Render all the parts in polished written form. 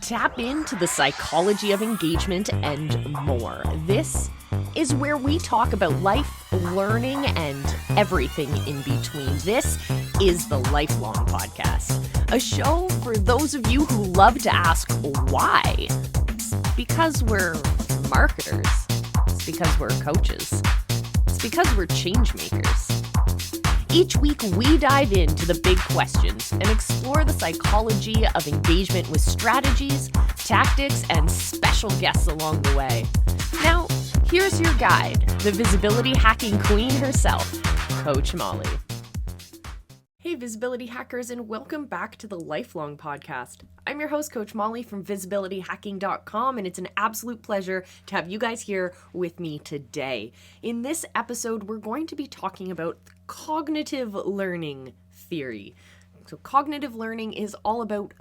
Tap into the psychology of engagement and more. This is where we talk about life, learning, and everything in between. This is the Lifelong Podcast, a show for those of you who love to ask why. It's because we're marketers. It's because we're coaches. It's because we're change makers. Each week, we dive into the big questions and explore the psychology of engagement with strategies, tactics, and special guests along the way. Now, here's your guide, the visibility hacking queen herself, Coach Molly. Hey, visibility hackers, and welcome back to the Lifelong Podcast. I'm your host, Coach Molly from visibilityhacking.com, and it's an absolute pleasure to have you guys here with me today. In this episode, we're going to be talking about cognitive learning theory. So cognitive learning is all about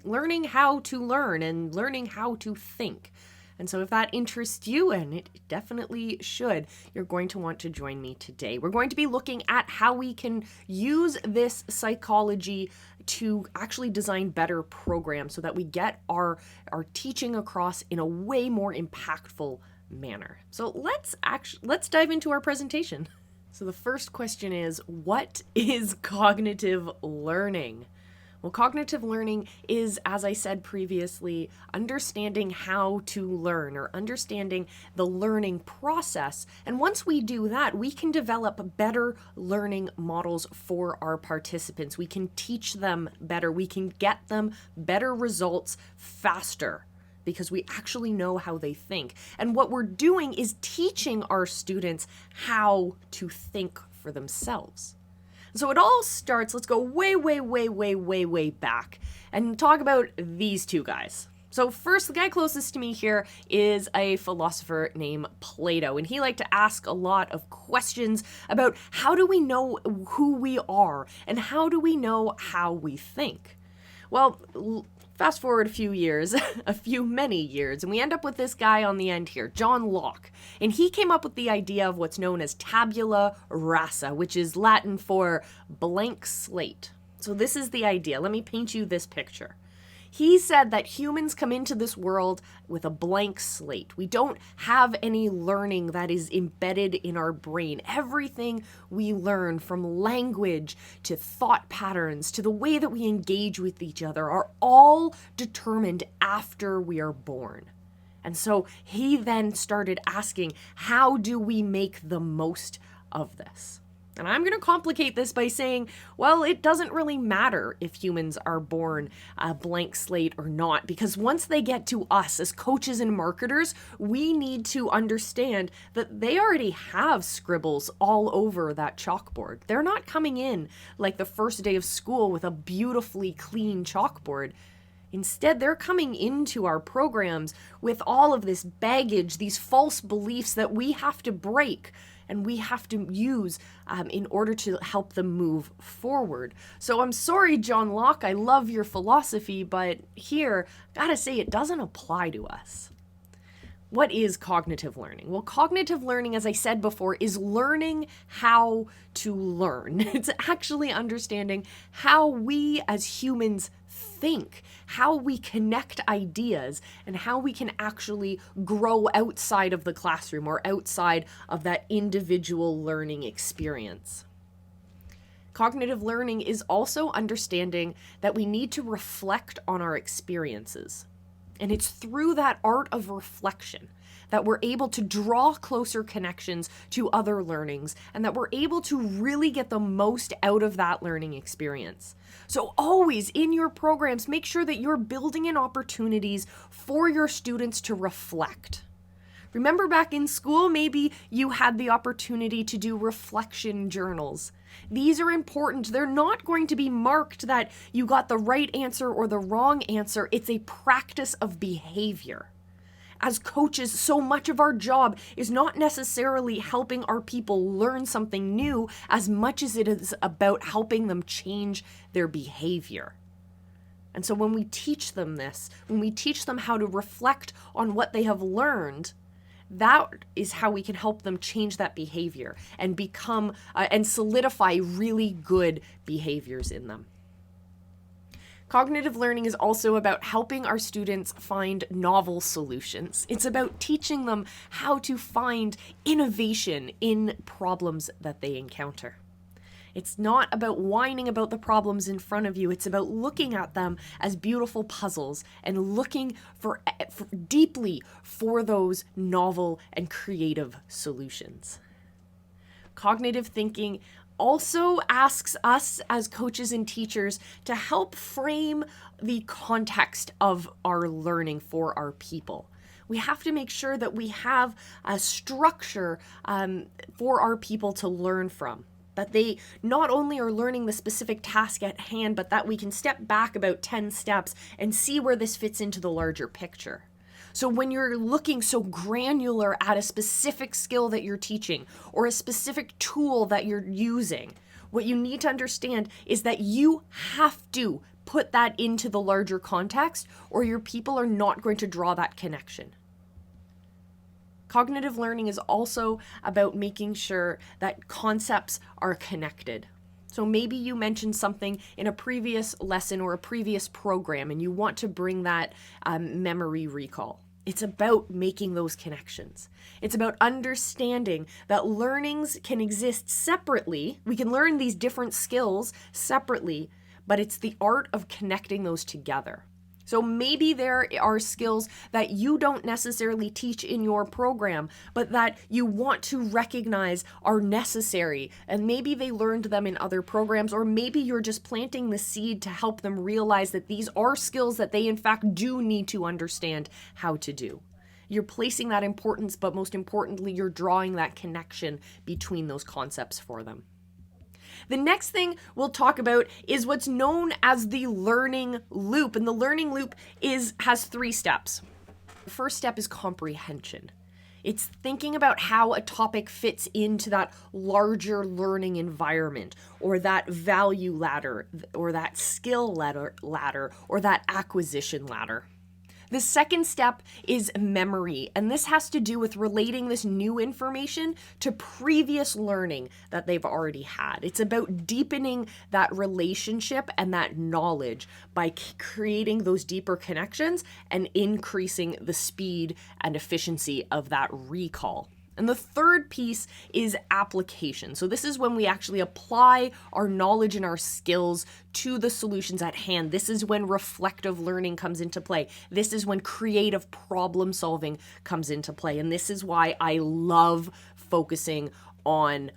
learning how to learn and learning how to think. And so if that interests you, and it definitely should, you're going to want to join me today. We're going to be looking at how we can use this psychology to actually design better programs so that we get our teaching across in a way more impactful manner. So let's dive into our presentation. So the first question is, what is cognitive learning? Well, cognitive learning is, as I said previously, understanding how to learn or understanding the learning process. And once we do that, we can develop better learning models for our participants. We can teach them better. We can get them better results faster because we actually know how they think. And what we're doing is teaching our students how to think for themselves. So it all starts, let's go way back and talk about these two guys. So first, the guy closest to me here is a philosopher named Plato, and he liked to ask a lot of questions about how do we know who we are and how do we know how we think? Well, fast forward a few years, many years, and we end up with this guy on the end here, John Locke. And he came up with the idea of what's known as tabula rasa, which is Latin for blank slate. So this is the idea. Let me paint you this picture. He said that humans come into this world with a blank slate. We don't have any learning that is embedded in our brain. Everything we learn, from language to thought patterns to the way that we engage with each other, are all determined after we are born. And so he then started asking, how do we make the most of this? And I'm going to complicate this by saying, well, it doesn't really matter if humans are born a blank slate or not, because once they get to us as coaches and marketers, we need to understand that they already have scribbles all over that chalkboard. They're not coming in like the first day of school with a beautifully clean chalkboard. Instead, they're coming into our programs with all of this baggage, these false beliefs that we have to break and we have to use in order to help them move forward. So I'm sorry, John Locke, I love your philosophy, but here, gotta say, it doesn't apply to us. What is cognitive learning? Well, cognitive learning, as I said before, is learning how to learn. It's actually understanding how we as humans think, how we connect ideas, and how we can actually grow outside of the classroom or outside of that individual learning experience. Cognitive learning is also understanding that we need to reflect on our experiences. And it's through that art of reflection that we're able to draw closer connections to other learnings and that we're able to really get the most out of that learning experience. So always in your programs, make sure that you're building in opportunities for your students to reflect. Remember back in school, maybe you had the opportunity to do reflection journals. These are important. They're not going to be marked that you got the right answer or the wrong answer. It's a practice of behavior. As coaches, so much of our job is not necessarily helping our people learn something new as much as it is about helping them change their behavior. And so when we teach them this, when we teach them how to reflect on what they have learned, that is how we can help them change that behavior and become and solidify really good behaviors in them. Cognitive learning is also about helping our students find novel solutions. It's about teaching them how to find innovation in problems that they encounter. It's not about whining about the problems in front of you. It's about looking at them as beautiful puzzles and looking for deeply for those novel and creative solutions. Cognitive thinking also asks us as coaches and teachers to help frame the context of our learning for our people. We have to make sure that we have a structure for our people to learn from. That they not only are learning the specific task at hand, but that we can step back about 10 steps and see where this fits into the larger picture. So when you're looking so granular at a specific skill that you're teaching or a specific tool that you're using, what you need to understand is that you have to put that into the larger context or your people are not going to draw that connection. Cognitive learning is also about making sure that concepts are connected. So maybe you mentioned something in a previous lesson or a previous program and you want to bring that memory recall. It's about making those connections. It's about understanding that learnings can exist separately. We can learn these different skills separately, but it's the art of connecting those together. So maybe there are skills that you don't necessarily teach in your program, but that you want to recognize are necessary. And maybe they learned them in other programs, or maybe you're just planting the seed to help them realize that these are skills that they in fact do need to understand how to do. You're placing that importance, but most importantly, you're drawing that connection between those concepts for them. The next thing we'll talk about is what's known as the learning loop. And the learning loop has 3 steps. The first step is comprehension. It's thinking about how a topic fits into that larger learning environment, or that value ladder, or that skill ladder, or that acquisition ladder. The second step is memory, and this has to do with relating this new information to previous learning that they've already had. It's about deepening that relationship and that knowledge by creating those deeper connections and increasing the speed and efficiency of that recall. And the third piece is application. So this is when we actually apply our knowledge and our skills to the solutions at hand. This is when reflective learning comes into play. This is when creative problem solving comes into play. And this is why I love focusing on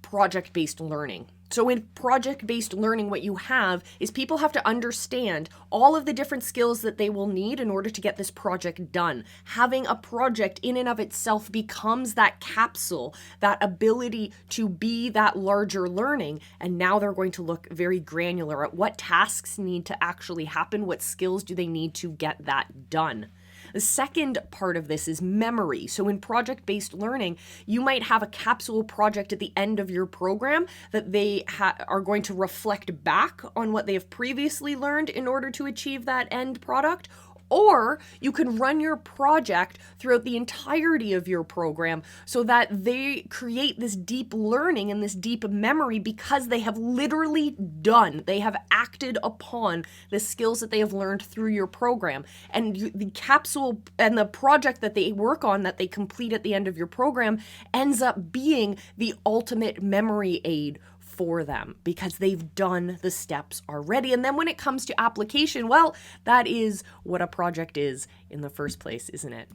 project-based learning. So in project-based learning, what you have is people have to understand all of the different skills that they will need in order to get this project done. Having a project in and of itself becomes that capsule, that ability to be that larger learning. And now they're going to look very granular at what tasks need to actually happen, what skills do they need to get that done. The second part of this is memory. So in project-based learning, you might have a capsule project at the end of your program that they are going to reflect back on what they have previously learned in order to achieve that end product. Or you can run your project throughout the entirety of your program so that they create this deep learning and this deep memory because they have literally they have acted upon the skills that they have learned through your program. And the capsule and the project that they work on that they complete at the end of your program ends up being the ultimate memory aid for them because they've done the steps already. And then when it comes to application, well, that is what a project is in the first place, isn't it?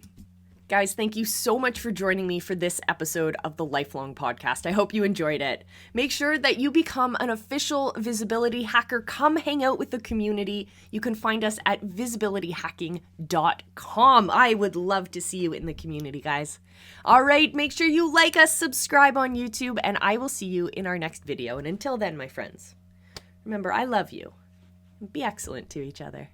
Guys, thank you so much for joining me for this episode of the Lifelong Podcast. I hope you enjoyed it. Make sure that you become an official visibility hacker. Come hang out with the community. You can find us at visibilityhacking.com. I would love to see you in the community, guys. All right, make sure you like us, subscribe on YouTube, and I will see you in our next video. And until then, my friends, remember, I love you. Be excellent to each other.